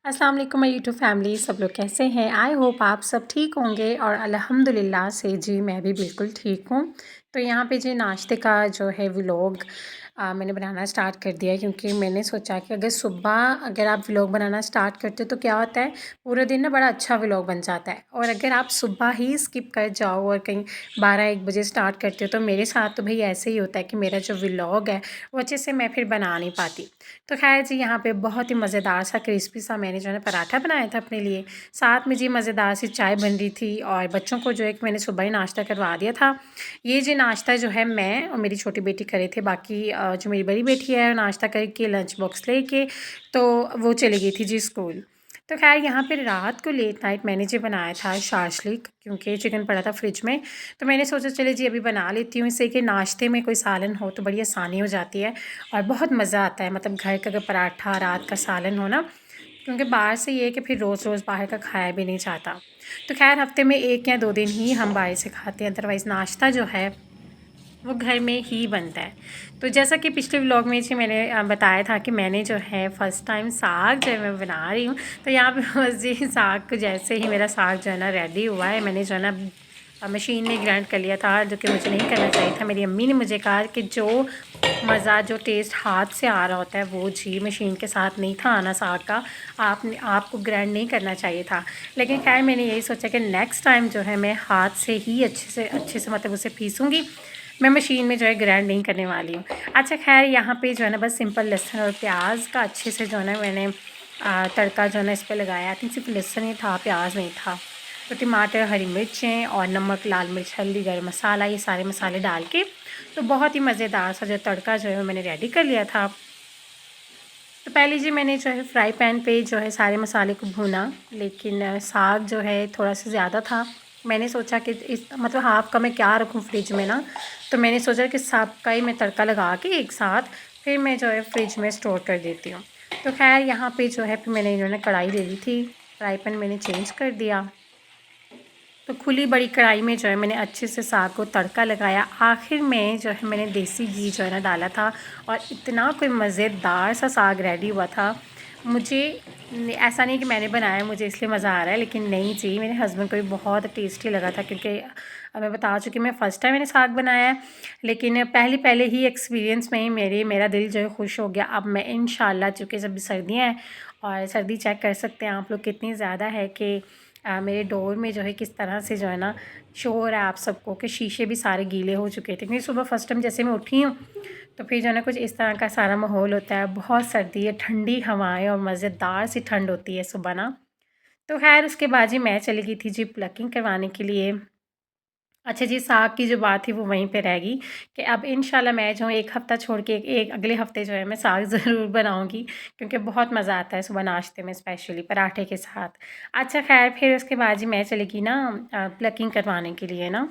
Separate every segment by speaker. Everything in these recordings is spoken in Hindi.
Speaker 1: अस्सलाम वालेकुम माय यूट्यूब फैमिली। सब लोग कैसे हैं? आई होप आप सब ठीक होंगे और अल्हम्दुलिल्लाह से जी मैं भी बिल्कुल ठीक हूँ। तो यहाँ पे जी नाश्ते का जो है व्लॉग मैंने बनाना स्टार्ट कर दिया है, क्योंकि मैंने सोचा कि अगर आप व्लॉग बनाना स्टार्ट करते हो तो क्या होता है, पूरा दिन ना बड़ा अच्छा व्लॉग बन जाता है। और अगर आप सुबह ही स्किप कर जाओ और कहीं 12-1 बजे स्टार्ट करते हो तो मेरे साथ तो भाई ऐसे ही होता है कि मेरा जो व्लॉग है वो अच्छे से मैं फिर बना नहीं पाती। तो खैर जी यहाँ पे बहुत ही मज़ेदार सा क्रिस्पी सा मैंने जो है पराठा बनाया था अपने लिए। साथ में जी मज़ेदार सी चाय बन रही थी और बच्चों को जो है कि मैंने सुबह ही नाश्ता करवा दिया था। ये जी नाश्ता जो है मैं और मेरी छोटी बेटी करे थे, बाकी जो मेरी बड़ी बेटी है नाश्ता करके लंच बॉक्स लेके तो वो चली गई थी जी स्कूल। तो खैर यहाँ पे रात को लेट नाइट मैंने जो बनाया था शाशलिक, क्योंकि चिकन पड़ा था फ्रिज में। तो मैंने सोचा चले जी अभी बना लेती हूँ, इससे कि नाश्ते में कोई सालन हो तो बड़ी आसानी हो जाती है और बहुत मज़ा आता है। मतलब घर का अगर पराठा रात का सालन हो ना, क्योंकि बाहर से ये है कि फिर रोज़ रोज़ बाहर का खाया भी नहीं जाता। तो खैर हफ्ते में 1 या 2 दिन ही हम बाहर से खाते हैं, अदरवाइज़ नाश्ता जो है वो घर में ही बनता है। तो जैसा कि पिछले व्लॉग में जी मैंने बताया था कि मैंने जो है फ़र्स्ट टाइम साग जो है मैं बना रही हूँ। तो यहाँ पे बस जी साग को जैसे ही मेरा साग जो है ना रेडी हुआ है, मैंने जो है ना मशीन में ग्राइंड कर लिया था, जो कि मुझे नहीं करना चाहिए था। मेरी अम्मी ने मुझे कहा कि जो मज़ा जो टेस्ट हाथ से आ रहा होता है वो जी मशीन के साथ नहीं था आना साग का। आपको ग्राइंड नहीं करना चाहिए था। लेकिन खैर मैंने यही सोचा कि नेक्स्ट टाइम जो है मैं हाथ से ही अच्छे से मतलब उसे पीसूँगी। मैं मशीन में जो है ग्राइंड नहीं करने वाली हूँ। अच्छा खैर यहाँ पे जो है ना बस सिंपल लहसुन और प्याज का अच्छे से जो है ना मैंने तड़का जो है ना इस पर लगाया। आई थिंक सिर्फ लहसुन ही था, प्याज नहीं था। तो टमाटर, हरी मिर्चें और नमक, लाल मिर्च, हल्दी, गरम मसाला, ये सारे मसाले डाल के तो बहुत ही मज़ेदार सा जो तड़का जो है मैंने रेडी कर लिया था। तो पहले जी मैंने जो है फ्राई पैन पे जो है सारे मसाले को भूना, लेकिन साग जो है थोड़ा सा ज़्यादा था। मैंने सोचा कि इस मतलब हाफ़ का मैं क्या रखूँ फ्रिज में ना, तो मैंने सोचा कि सब का ही मैं तड़का लगा के एक साथ फिर मैं जो है फ्रिज में स्टोर कर देती हूँ। तो खैर यहाँ पे जो है फिर मैंने इन्होंने कढ़ाई ले ली थी, फ्राई पैन मैंने चेंज कर दिया। तो खुली बड़ी कढ़ाई में जो है मैंने अच्छे से साग को तड़का लगाया। आखिर में जो है मैंने देसी घी जो है ना डाला था और इतना कोई मज़ेदार सा साग रेडी हुआ था। मुझे ऐसा नहीं कि मैंने बनाया मुझे इसलिए मज़ा आ रहा है, लेकिन नहीं जी मेरे हस्बैंड को भी बहुत टेस्टी लगा था, क्योंकि मैं बता चुकी मैं फ़र्स्ट टाइम मैंने साग बनाया है। लेकिन पहले ही एक्सपीरियंस में ही मेरा दिल जो है खुश हो गया। अब मैं इंशाल्लाह, चूँकि जब सर्दियाँ हैं और सर्दी चेक कर सकते हैं आप लोग कितनी ज़्यादा है कि मेरे डोर में जो है किस तरह से जो है ना शो हो रहा है आप सबको कि शीशे भी सारे गीले हो चुके थे, क्योंकि सुबह फर्स्ट टाइम जैसे मैं उठी हूँ तो फिर जो है ना कुछ इस तरह का सारा माहौल होता है। बहुत सर्दी है, ठंडी हवाएं और मज़ेदार सी ठंड होती है सुबह ना। तो खैर उसके बाद जी मैं चली गई थी जी प्लकिंग करवाने के लिए। अच्छा जी, साग की जो बात थी वो वहीं पे रह गई कि अब इंशाल्लाह मैं जो 1 हफ़्ता छोड़ के एक अगले हफ़्ते जो है मैं साग ज़रूर बनाऊँगी, क्योंकि बहुत मज़ा आता है सुबह नाश्ते में स्पेशली पराठे के साथ। अच्छा ख़ैर फिर उसके बाद जी मैं चली गई ना प्लकिंग करवाने के लिए ना।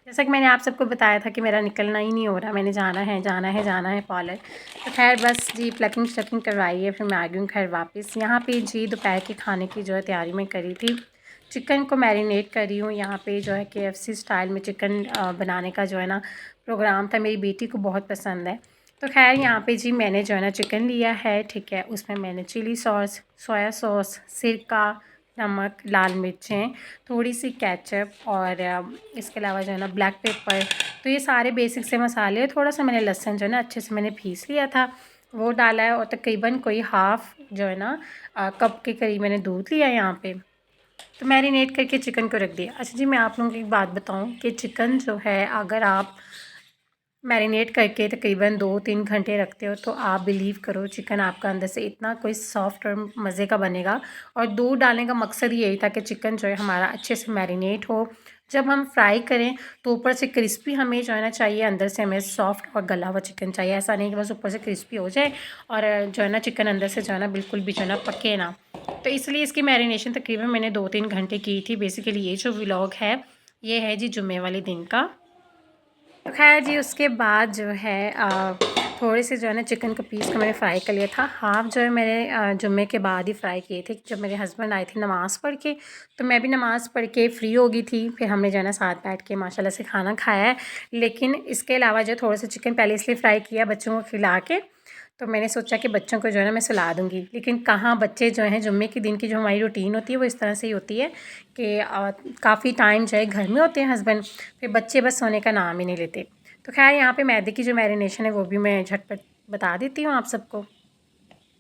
Speaker 1: जैसा कि मैंने आप सबको बताया था कि मेरा निकलना ही नहीं हो रहा, मैंने जाना है पार्लर। तो ख़ैर बस जी प्लकिंग श्लकिंग करवाई है, फिर मैं आ गई हूँ घर वापस। यहाँ पे जी दोपहर के खाने की जो है तैयारी मैं करी थी। चिकन को मैरिनेट कर रही हूँ। यहाँ पे जो है केएफसी स्टाइल में चिकन बनाने का जो है ना प्रोग्राम था, मेरी बेटी को बहुत पसंद है। तो ख़ैर यहाँ पे जी मैंने जो है ना चिकन लिया है, ठीक है। उसमें मैंने चिली सॉस, सोया सॉस, सिरका, नमक, लाल मिर्चें, थोड़ी सी केचप और इसके अलावा जो है ना ब्लैक पेपर, तो ये सारे बेसिक से मसाले और थोड़ा सा मैंने लहसुन जो है ना अच्छे से मैंने पीस लिया था वो डाला है। और तकरीबन कोई हाफ़ जो है ना कप के करीब मैंने दूध लिया है यहाँ पे। तो मैरिनेट करके चिकन को रख दिया। अच्छा जी, मैं आप लोगों को एक बात बताऊँ कि चिकन जो है अगर आप मैरिनेट करके तकरीबन 2-3 घंटे रखते हो तो आप बिलीव करो चिकन आपका अंदर से इतना कोई सॉफ्ट और मज़े का बनेगा। और दूध डालने का मकसद यही था कि चिकन जो है हमारा अच्छे से मैरिनेट हो। जब हम फ्राई करें तो ऊपर से क्रिस्पी हमें जो है ना चाहिए, अंदर से हमें सॉफ्ट और गला हुआ चिकन चाहिए। ऐसा नहीं कि बस ऊपर से क्रिस्पी हो जाए और जो है ना चिकन अंदर से जो है ना बिल्कुल भी जो है ना पके ना। तो इसलिए इसकी मैरिनेशन तकरीबन मैंने 2-3 घंटे की थी। बेसिकली ये जो व्लॉग है ये है जी जुम्मे वाले दिन का। तो खैर जी उसके बाद जो है थोड़े से जो है ना चिकन को पीस को मैंने फ्राई कर लिया था। हाफ़ जो है मैंने जुम्मे के बाद ही फ्राई किए थे, जब मेरे हस्बैंड आए थे नमाज़ पढ़ के। तो मैं भी नमाज़ पढ़ के फ्री हो गई थी, फिर हमने जो है ना साथ बैठ के माशाल्लाह से खाना खाया है। लेकिन इसके अलावा जो थोड़ा सा चिकन पहले इसलिए फ्राई किया बच्चों को खिला के, तो मैंने सोचा कि बच्चों को जो है ना मैं सुला दूँगी, लेकिन कहाँ बच्चे जो हैं जुम्मे के दिन की जो हमारी रूटीन होती है वो इस तरह से ही होती है कि काफ़ी टाइम जो है घर में होते हैं हस्बैंड, फिर बच्चे बस सोने का नाम ही नहीं लेते। तो ख़ैर यहाँ पे मैदे की जो मैरिनेशन है वो भी मैं झटपट बता देती हूँ आप सबको।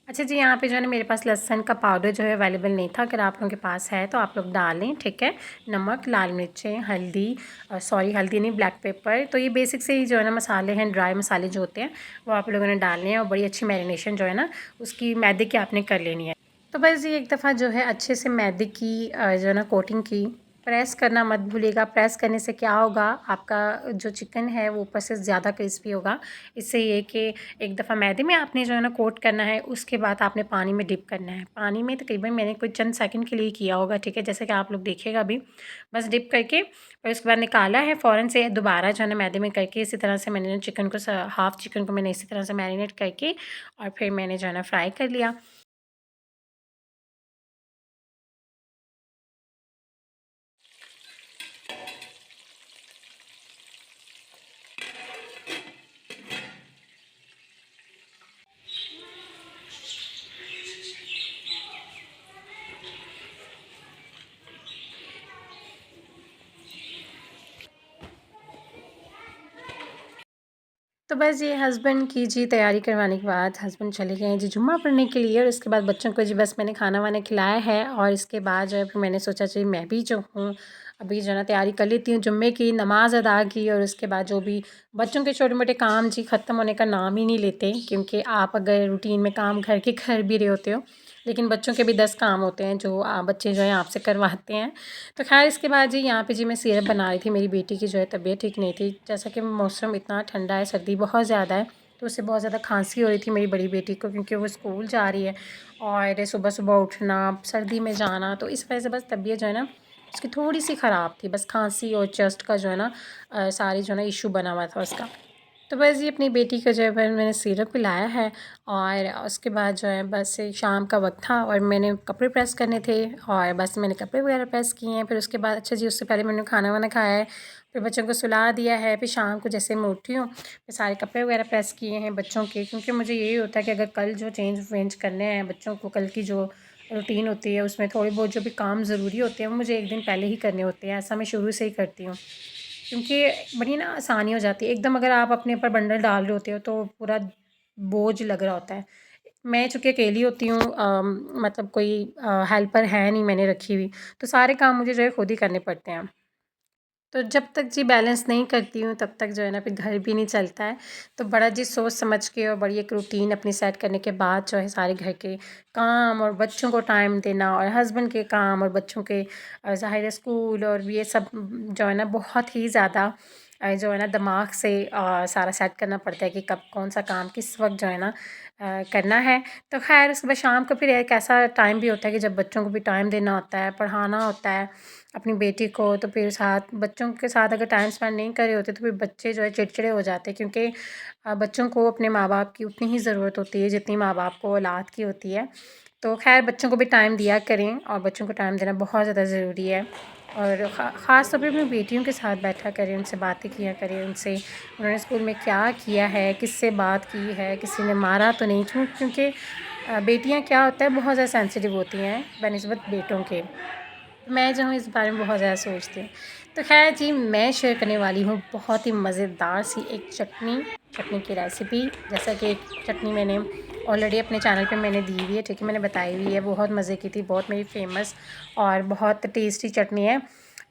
Speaker 1: अच्छा जी, यहाँ पे जो है ना मेरे पास लहसुन का पाउडर जो है अवेलेबल नहीं था, अगर आप लोगों के पास है तो आप लोग डालें, ठीक है। नमक, लाल मिर्चें, हल्दी, सॉरी हल्दी नहीं, ब्लैक पेपर। तो ये बेसिक से ही जो है ना मसाले हैं, ड्राई मसाले जो होते हैं वो आप लोगों ने डालने हैं और बड़ी अच्छी मैरिनेशन जो है ना उसकी मैदे की आपने कर लेनी है। तो बस ये एक दफ़ा जो है अच्छे से मैदे की जो है ना कोटिंग की, प्रेस करना मत भूलिएगा। प्रेस करने से क्या होगा, आपका जो चिकन है वो ऊपर से ज़्यादा क्रिस्पी होगा। इससे ये कि एक दफ़ा मैदे में आपने जो है ना कोट करना है, उसके बाद आपने पानी में डिप करना है। पानी में तकरीबन मैंने कोई चंद सेकंड के लिए किया होगा, ठीक है, जैसे कि आप लोग देखिएगा अभी। बस डिप करके और उसके बाद निकाला है फ़ौरन से, दोबारा जो है ना मैदे में करके इसी तरह से मैंने चिकन को हाफ़ चिकन को मैंने इसी तरह से मैरिनेट करके और फिर मैंने जो है ना फ्राई कर लिया। तो बस ये हस्बैंड की जी तैयारी करवाने के बाद हस्बैंड चले गए हैं जी जुम्मा पढ़ने के लिए और उसके बाद बच्चों को जी बस मैंने खाना वाना खिलाया है और इसके बाद जो है फिर मैंने सोचा जी मैं भी जो हूँ अभी जो है ना तैयारी कर लेती हूँ जुम्मे की, नमाज़ अदा की और उसके बाद जो भी बच्चों के छोटे मोटे काम जी ख़त्म होने का नाम ही नहीं लेते, क्योंकि आप अगर रूटीन में काम घर के कर भी रहे होते हो लेकिन बच्चों के भी 10 काम होते हैं जो बच्चे जो है आपसे करवाते हैं। तो ख़ैर इसके बाद जी यहाँ पे जी मैं सिरप बना रही थी, मेरी बेटी की जो है तबीयत ठीक नहीं थी, जैसा कि मौसम इतना ठंडा है, सर्दी बहुत ज़्यादा है, तो उससे बहुत ज़्यादा खांसी हो रही थी मेरी बड़ी बेटी को, क्योंकि वो स्कूल जा रही है और सुबह सुबह उठना, सर्दी में जाना, तो इस वजह से बस तबीयत जो है ना उसकी थोड़ी सी ख़राब थी, बस खांसी और चेस्ट का जो है ना सारी जो है ना इशू बना हुआ था उसका। तो बस ये अपनी बेटी को जो है मैंने सिरप पिलाया है और उसके बाद जो है बस शाम का वक्त था और मैंने कपड़े प्रेस करने थे और बस मैंने कपड़े वगैरह प्रेस किए हैं। फिर उसके बाद अच्छा जी उससे पहले मैंने खाना वाना खाया है, फिर बच्चों को सुला दिया है, फिर शाम को जैसे मैं उठी हूँ फिर सारे कपड़े वगैरह प्रेस किए हैं बच्चों के, क्योंकि मुझे यही होता है कि अगर कल जो चेंज वेंज करने हैं बच्चों को, कल की जो रूटीन होती है उसमें थोड़ी बहुत जो भी काम ज़रूरी होते हैं वो मुझे एक दिन पहले ही करने होते हैं, ऐसा मैं शुरू से ही करती हूँ, क्योंकि बड़ी ना आसानी हो जाती है। एकदम अगर आप अपने ऊपर बंडल डाल रहे होते हो तो पूरा बोझ लग रहा होता है। मैं चूँकि अकेली होती हूँ, मतलब कोई हेल्पर है नहीं मैंने रखी हुई, तो सारे काम मुझे जो है खुद ही करने पड़ते हैं। तो जब तक जी बैलेंस नहीं करती हूँ तब तक जो है ना फिर घर भी नहीं चलता है। तो बड़ा जी सोच समझ के और बड़ी एक रूटीन अपनी सेट करने के बाद जो है सारे घर के काम और बच्चों को टाइम देना और हस्बैंड के काम और बच्चों के ज़ाहिर है स्कूल और ये सब जो है ना बहुत ही ज़्यादा जो है ना दिमाग से सारा सेट करना पड़ता है कि कब कौन सा काम किस वक्त जो है ना करना है। तो खैर उसके बाद शाम को फिर एक ऐसा टाइम भी होता है कि जब बच्चों को भी टाइम देना होता है, पढ़ाना होता है अपनी बेटी को, तो फिर साथ बच्चों के साथ अगर टाइम स्पेंड नहीं कर रहे होते तो फिर बच्चे जो है चिड़चिड़े हो जाते हैं, क्योंकि बच्चों को अपने माँ बाप की उतनी ही ज़रूरत होती है जितनी माँ बाप को औलाद की होती है। तो खैर बच्चों को भी टाइम दिया करें और बच्चों को टाइम देना बहुत ज़्यादा ज़रूरी है और ख़ास तौर पे अपनी बेटियों के साथ बैठा करें, उनसे बातें किया करें, उनसे उन्होंने स्कूल में क्या किया है, किससे बात की है, किसी ने मारा तो नहीं, क्योंकि बेटियाँ क्या होता है बहुत ज़्यादा सेंसिटिव होती हैं बनिस्बत बेटों के। मैं जो हूँ इस बारे में बहुत ज़्यादा सोचती हूँ। तो ख़ैर जी मैं शेयर करने वाली हूँ बहुत ही मज़ेदार सी एक चटनी की रेसिपी। जैसा कि एक चटनी मैंने ऑलरेडी अपने चैनल पे मैंने दी हुई है, ठीक है, मैंने बताई हुई है, बहुत मज़े की थी, बहुत मेरी फ़ेमस और बहुत टेस्टी चटनी है।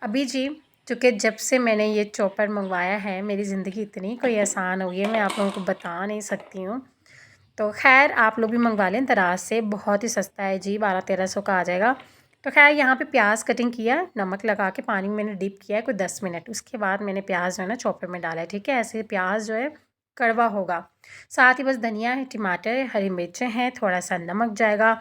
Speaker 1: अभी जी चूँकि जब से मैंने ये चॉपर मंगवाया है मेरी ज़िंदगी इतनी कोई आसान हो गई है, मैं आप लोगों को बता नहीं सकती हूँ। तो ख़ैर आप लोग भी मंगवा लें दराज़ से, बहुत ही सस्ता है जी, 1200-1300 का आ जाएगा। तो ख़ैर यहाँ पे प्याज कटिंग किया, नमक लगा के पानी में मैंने डिप किया है कोई 10 मिनट, उसके बाद मैंने प्याज जो है ना चॉपर में डाला है, ठीक है, ऐसे प्याज जो है कड़वा होगा। साथ ही बस धनिया है, टमाटर है, हरी मिर्चें हैं, थोड़ा सा नमक जाएगा,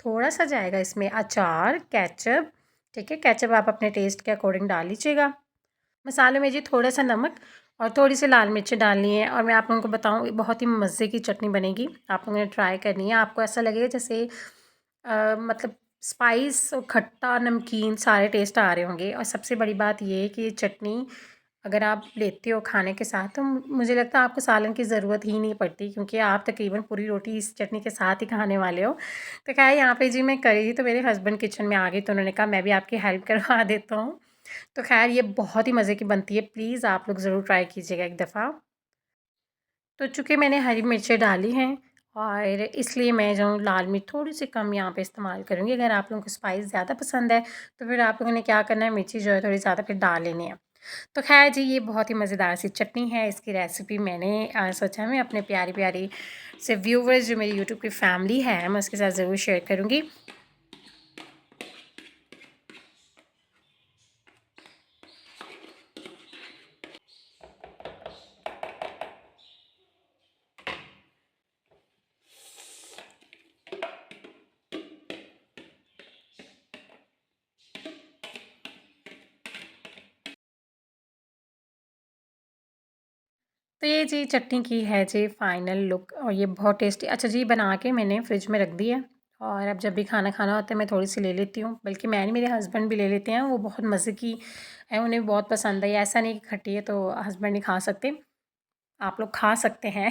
Speaker 1: थोड़ा सा जाएगा इसमें अचार, केचप, ठीक है, केचप आप अपने टेस्ट के अकॉर्डिंग डाल लीजिएगा। मसाले में जी थोड़ा सा नमक और थोड़ी सी लाल मिर्च डालनी है और मैं आप लोगों को बताऊँ बहुत ही मज़े की चटनी बनेगी, आप लोगों ने ट्राई करनी है, आपको ऐसा लगेगा जैसे मतलब स्पाइस और खट्टा नमकीन सारे टेस्ट आ रहे होंगे और सबसे बड़ी बात ये है कि ये चटनी अगर आप लेते हो खाने के साथ तो मुझे लगता है आपको सालन की ज़रूरत ही नहीं पड़ती, क्योंकि आप तकरीबन पूरी रोटी इस चटनी के साथ ही खाने वाले हो। तो क्या है, यहाँ पे जी मैं कर रही थी तो मेरे हस्बैंड किचन में आ गए, तो उन्होंने कहा मैं भी आपकी हेल्प करवा देता हूँ। तो ख़ैर ये बहुत ही मज़े की बनती है, प्लीज़ आप लोग ज़रूर ट्राई कीजिएगा एक दफ़ा। तो चूँकि मैंने हरी मिर्चें डाली हैं और इसलिए मैं जो लाल मिर्च थोड़ी-सी कम यहाँ पे इस्तेमाल करूँगी। अगर आप लोगों को स्पाइस ज़्यादा पसंद है, तो फिर आप लोगों ने क्या करना है, मिर्ची जो है थोड़ी ज़्यादा फिर डाल लेनी है। तो ख़ैर जी, ये बहुत ही मज़ेदार सी चटनी है। इसकी रेसिपी मैंने सोचा मैं अपने प्यारी-प्यारी से व्यूवर्स जो मेरी यूट्यूब की फैमिली है, मैं उसके साथ ज़रूर शेयर करूँगी। तो ये जी चटनी की है जी फाइनल लुक, और ये बहुत टेस्टी, अच्छा जी, बना के मैंने फ्रिज में रख दी है। और अब जब भी खाना खाना होता है मैं थोड़ी सी ले लेती हूँ, बल्कि मैं नहीं, मेरे हस्बैंड भी ले लेते हैं, वो बहुत मज़े की है, उन्हें भी बहुत पसंद है। ये ऐसा नहीं कि खट्टी है तो हस्बैंड नहीं खा सकते, आप लोग खा सकते हैं।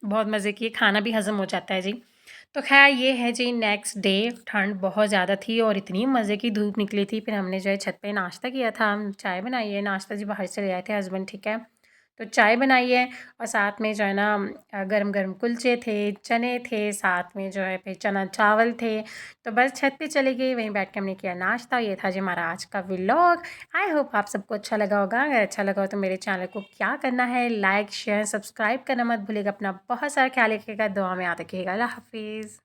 Speaker 1: बहुत मज़े की है, खाना भी हज़म हो जाता है जी। तो ख़ैर ये है जी नेक्स्ट डे, ठंड बहुत ज़्यादा थी और इतनी मज़े की धूप निकली थी, फिर हमने जो है छत पे नाश्ता किया था, चाय बनाई है, नाश्ता जी बाहर से ले आए थे हस्बैंड, ठीक है। तो चाय बनाई है और साथ में जो है ना गरम-गरम कुलचे थे, चने थे, साथ में जो है फिर चना चावल थे। तो बस छत पे चली गई, वहीं बैठ के हमने किया नाश्ता। ये था जी हमारा आज का व्लॉग। आई होप आप सबको अच्छा लगा होगा। अगर अच्छा लगा हो तो मेरे चैनल को क्या करना है, लाइक, शेयर, सब्सक्राइब करना मत भूलिएगा। अपना बहुत सारा ख्याल रखिएगा, दुआ में याद रखिएगा। अल्लाह हाफ़िज़।